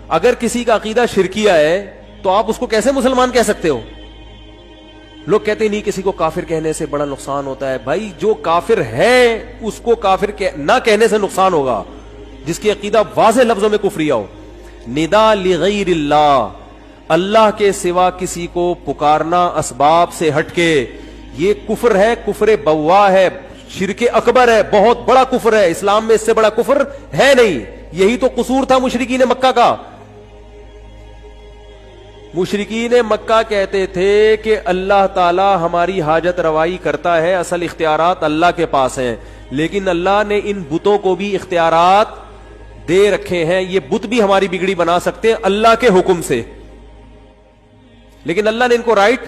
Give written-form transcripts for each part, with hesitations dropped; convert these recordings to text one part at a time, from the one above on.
اگر کسی کا عقیدہ شرکیہ ہے تو آپ اس کو کیسے مسلمان کہہ سکتے ہو؟ لوگ کہتے ہیں نہیں کسی کو کافر کہنے سے بڑا نقصان ہوتا ہے. بھائی جو کافر ہے اس کو کافر نہ کہنے سے نقصان ہوگا جس کی عقیدہ واضح لفظوں میں کفریہ ہو. ندا لغیر اللہ، اللہ کے سوا کسی کو پکارنا اسباب سے ہٹ کے، یہ کفر ہے، کفر بوا ہے، شرک اکبر ہے، بہت بڑا کفر ہے. اسلام میں اس سے بڑا کفر ہے نہیں. یہی تو قصور تھا مشرکین مکہ کا. مشرکین مکہ کہتے تھے کہ اللہ تعالی ہماری حاجت روائی کرتا ہے، اصل اختیارات اللہ کے پاس ہیں، لیکن اللہ نے ان بتوں کو بھی اختیارات دے رکھے ہیں، یہ بت بھی ہماری بگڑی بنا سکتے ہیں اللہ کے حکم سے، لیکن اللہ نے ان کو رائٹ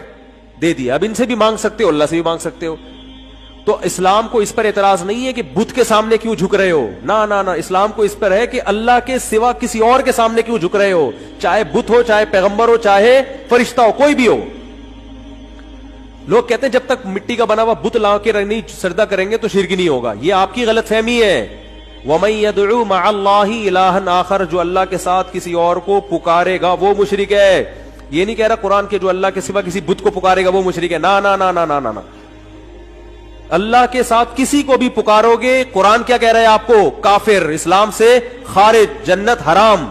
دے دیا. اب ان سے بھی مانگ سکتے ہو، اللہ سے بھی مانگ سکتے ہو. تو اسلام کو اس پر اعتراض نہیں ہے کہ بت کے سامنے کیوں جھک رہے ہو، نہ اسلام کو اس پر ہے کہ اللہ کے سوا کسی اور کے سامنے کیوں جھک رہے ہو، چاہے بت ہو، چاہے پیغمبر ہو، چاہے فرشتہ ہو، کوئی بھی ہو. لوگ کہتے ہیں جب تک مٹی کا بنا ہوا بت لا کے نہیں سجدہ کریں گے تو شرک نہیں ہوگا. یہ آپ کی غلط فہمی ہے. وَمَن يَدْعُو مَعَ اللَّهِ إِلَٰهًا آخر، جو اللہ کے ساتھ کسی اور کو پکارے گا وہ مشرک ہے. یہ نہیں کہہ رہا قرآن کے جو اللہ کے سوا کسی بت کو پکارے گا وہ مشرک ہے. نہ اللہ کے ساتھ کسی کو بھی پکارو گے، قرآن کیا کہہ رہا ہے آپ کو؟ کافر، اسلام سے خارج، جنت حرام.